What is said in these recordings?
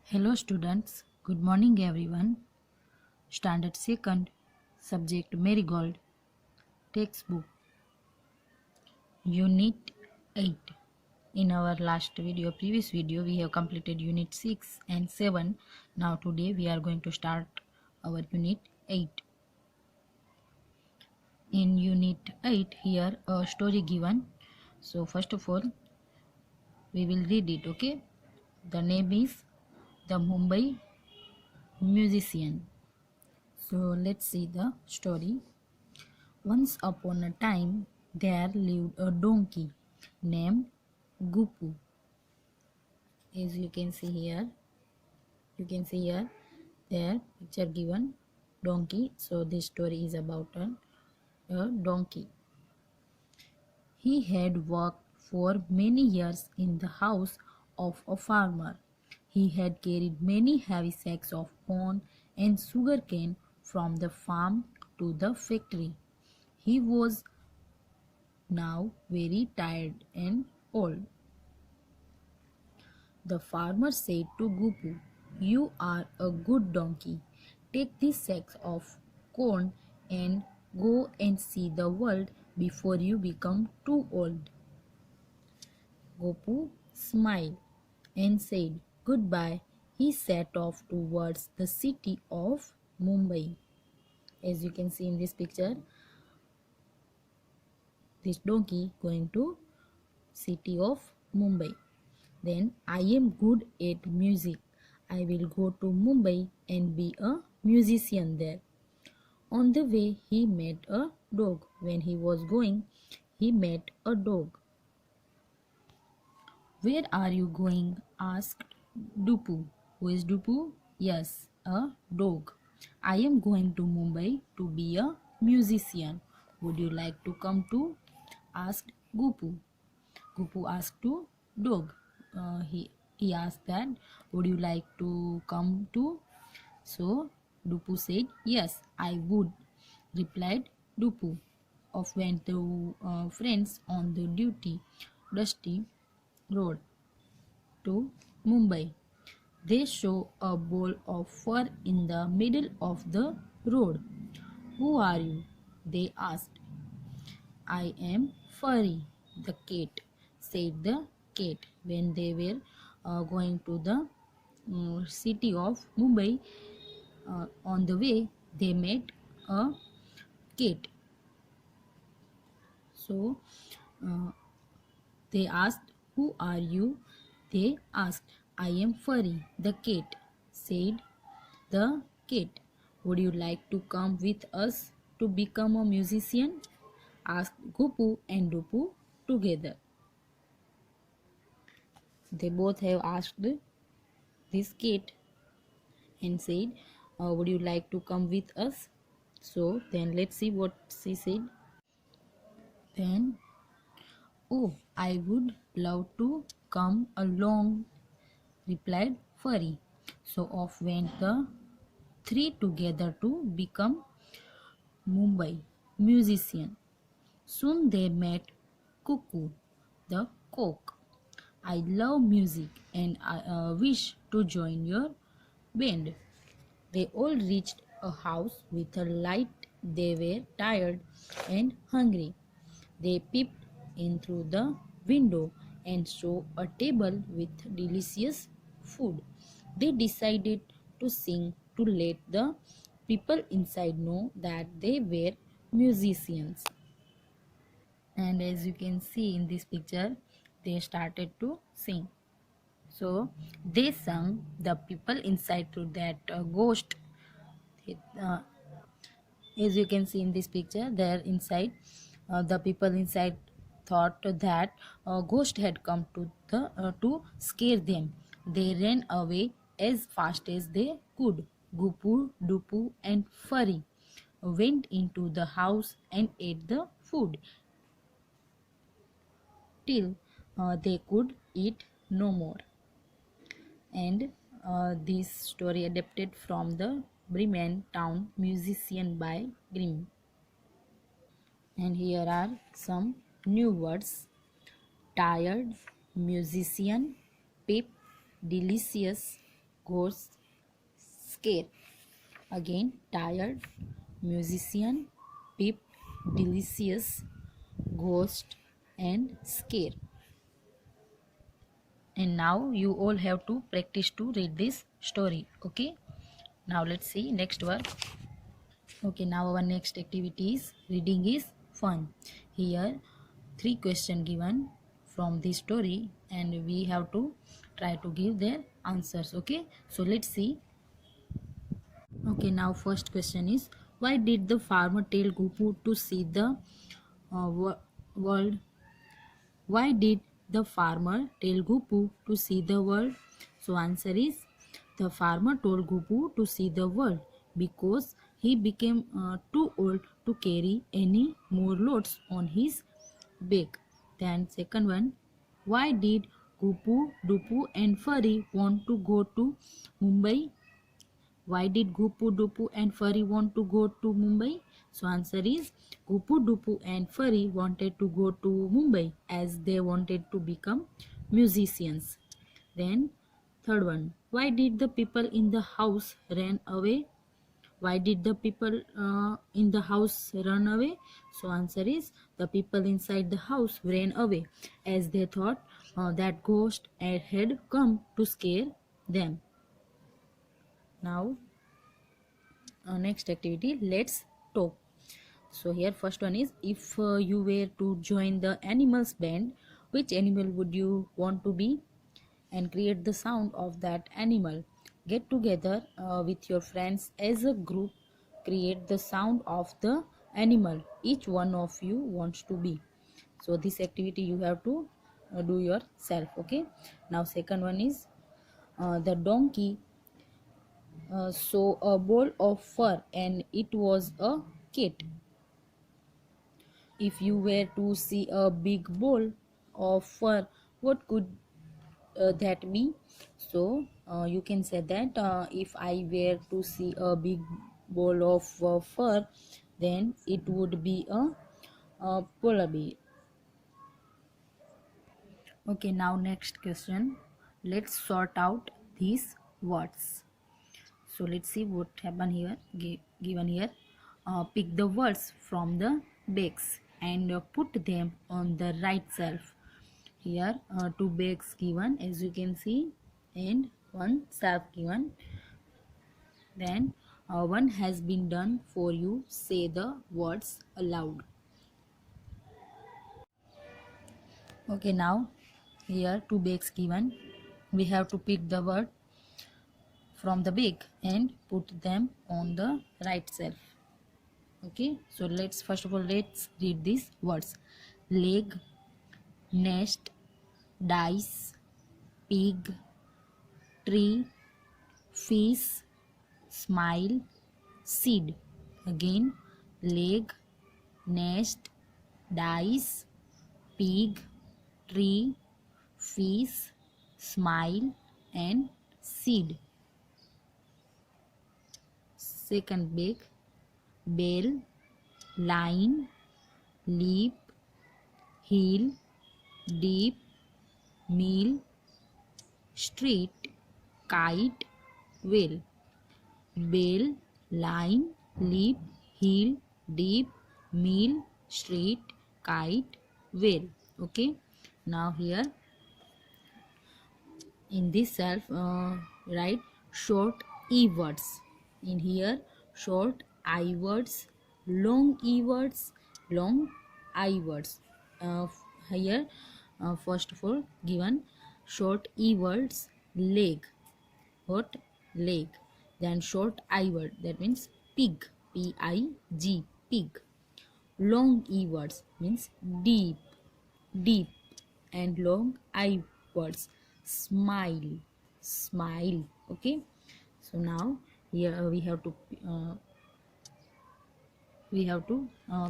Hello students, good morning everyone. Standard 2nd, subject Marigold, textbook, Unit 8. In our previous video, we have completed Unit 6 and 7. Now today we are going to start our Unit 8. In Unit 8, here a story given. So first of all, we will read it, okay? The name is The Mumbai Musician. So let's see the story. Once upon a time, there lived a donkey named Gupu. As you can see here, their picture given donkey. So this story is about a donkey. He had worked for many years in the house of a farmer. He had carried many heavy sacks of corn and sugarcane from the farm to the factory. He was now very tired and old. The farmer said to Gupu, "You are a good donkey. Take these sacks of corn and go and see the world before you become too old." Gupu smiled and said goodbye. He set off towards the city of Mumbai. As you can see in this picture, this donkey going to city of Mumbai. Then I am good at music. I will go to Mumbai and be a musician there. On the way, he met a dog. When he was going, he met a dog. Where are you going? Asked Dupu. Who is Dupu? Yes, a dog. I am going to Mumbai to be a musician. Would you like to come too? Asked Gupu. Gupu asked to dog. He asked that, would you like to come too? So Dupu said, yes, I would, replied Dupu. Off went the friends on the dusty road to Mumbai. They saw a ball of fur in the middle of the road. Who are you? They asked. I am Furry, the cat, said the cat. When they were going to the city of Mumbai, on the way they met a cat. So uh, they asked, who are you? They asked, I am Furry, the cat, said the cat. Would you like to come with us to become a musician? Asked Gupu and Dupu together. They both have asked this cat and said, would you like to come with us? So then let's see what she said. Then, oh, I would love to come along, replied Furry. So off went the three together to become Mumbai musician. Soon they met Cuckoo, the cock. I love music and I wish to join your band. They all reached a house with a light. They were tired and hungry. They peeped in through the window and saw a table with delicious food. They decided to sing to let the people inside know that they were musicians. And as you can see in this picture, they started to sing. So they sung the people inside to that ghost. Uh, as you can see in this picture, there inside, the people inside thought that a ghost had come to scare them. They ran away as fast as they could. Gupu, Dupu, and Furry went into the house and ate the food till they could eat no more. And this story adapted from the Bremen Town Musician by Grimm. And here are some new words: tired, musician, pip, delicious, ghost, scare. Again, tired, musician, peep, delicious, ghost, and scare. And now you all have to practice to read this story. Okay, now let's see next word. Okay, now our next activity is reading is fun. Here, 3 questions given from this story, and we have to try to give their answers. Okay, so let's see. Okay, now first question is, why did the farmer tell Gupu to see the world? Why did the farmer tell Gupu to see the world? So answer is, the farmer told Gupu to see the world because he became too old to carry any more loads on his back. Then second one, why did Gupu, Dupu and Furry want to go to Mumbai? Why did Gupu, Dupu and Furry want to go to Mumbai? So answer is, Gupu, Dupu and Furry wanted to go to Mumbai as they wanted to become musicians. Then third one, why did the people in the house run away? Why did the people in the house run away? So answer is, the people inside the house ran away as they thought that ghost had come to scare them. Now next activity, let's talk. So here first one is, if you were to join the animals band, which animal would you want to be? And create the sound of that animal. Get together with your friends as a group, create the sound of the animal each one of you wants to be. So this activity you have to do yourself. Okay, now second one is, the donkey saw a ball of fur and it was a cat. If you were to see a big ball of fur, what could that be? So you can say that if I were to see a big ball of fur, then it would be a polar bear. Okay, now next question. Let's sort out these words. So let's see what happened here. Given here, pick the words from the bags and put them on the right shelf. Here 2 bags given as you can see and 1 shelf given. Then one has been done for you. Say the words aloud. Okay, now here 2 bags given. We have to pick the word from the bag and put them on the right shelf. Okay, so let's first of all let's read these words. Leg, nest, dice, pig, tree, fish, smile, seed. Again, leg, nest, dice, pig, tree, fish, smile and seed. Second bag, bell, line, leap, heel, deep, meal, street, kite, whale. Bell, line, leap, heel, deep, meal, street, kite, whale. Okay, now here in this self write short e words. In here short I words, long e words, long I words. Here first of all given short e words, leg. What? Leg. Then short I word, that means pig, P-I-G, pig. Long E words means deep, deep. And long I words, smile, smile. Okay, so now here we have to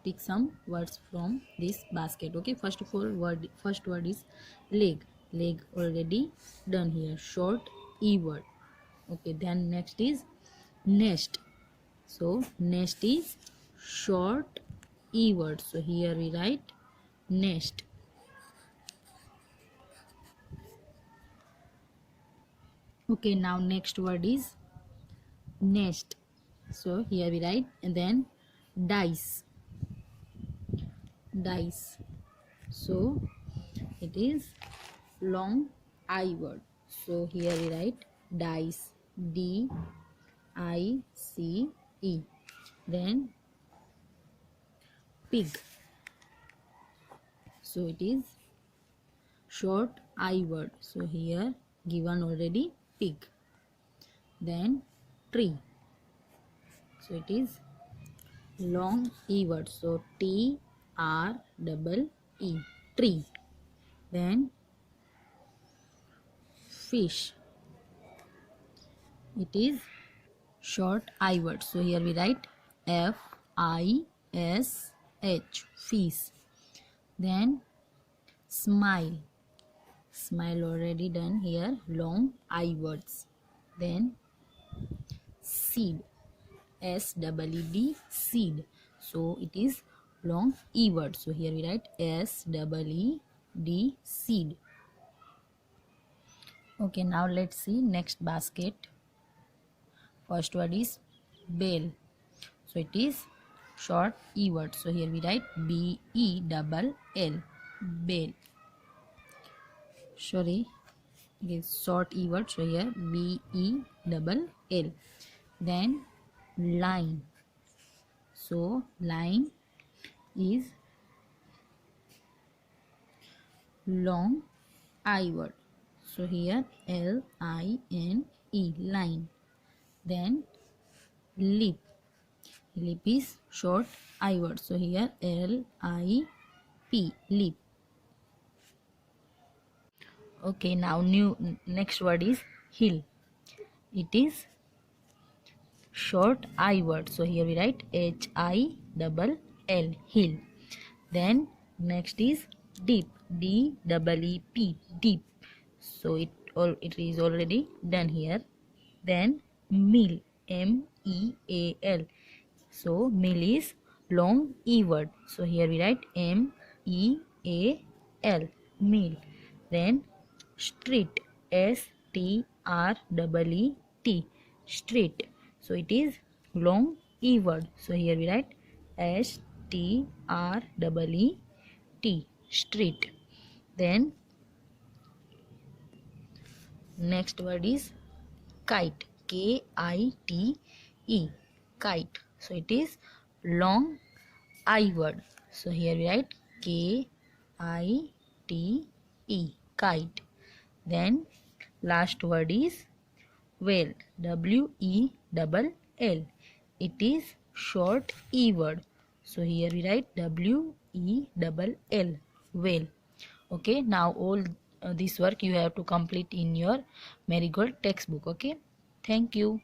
pick some words from this basket. Okay, first of all first word is leg. Leg already done here, short E word. Okay, then next is nest. So nest is short E word. So here we write nest. Okay, now next word is nest. So here we write, and then dice. Dice. So it is long I word. So here we write dice. D-I-C-E. Then pig. So it is short I word. So here given already pig. Then tree. So it is long E word. So T-R-E-E. Tree. Then fish. It is short I word. So here we write F-I-S-H. Fish. Then smile. Smile already done here. Long I words. Then seed. S-E-E-D. Seed. So it is long E word. So here we write S-E-E-D. Seed. Okay, now let's see next basket. First word is bell. So it is short E word. So here we write B-E-L-L. Bell. Sorry, it is short E word. So here B-E-L-L. Then line. So line is long I word. So here L-I-N-E. Line. Then lip. Lip is short I word. So here L-I-P. Lip. Okay, now next word is hill. It is short I word. So here we write H-I-L-L. Hill. Then next is deep. D-E-E-P. Deep. So it is already done here. Then meal. M-E-A-L. So meal is long E word. So here we write M-E-A-L. Meal. Then street. S-T-R-E-E-T. Street. So it is long E word. So here we write S-T-R-E-E-T. Street. Then next word is kite. K-I-T-E. Kite. So it is long I word. So here we write K-I-T-E. Kite. Then last word is whale. W-E-L-L. It is short E word. So here we write W-E-L-L. Whale. Okay, now all this work you have to complete in your Marigold textbook. Okay, thank you.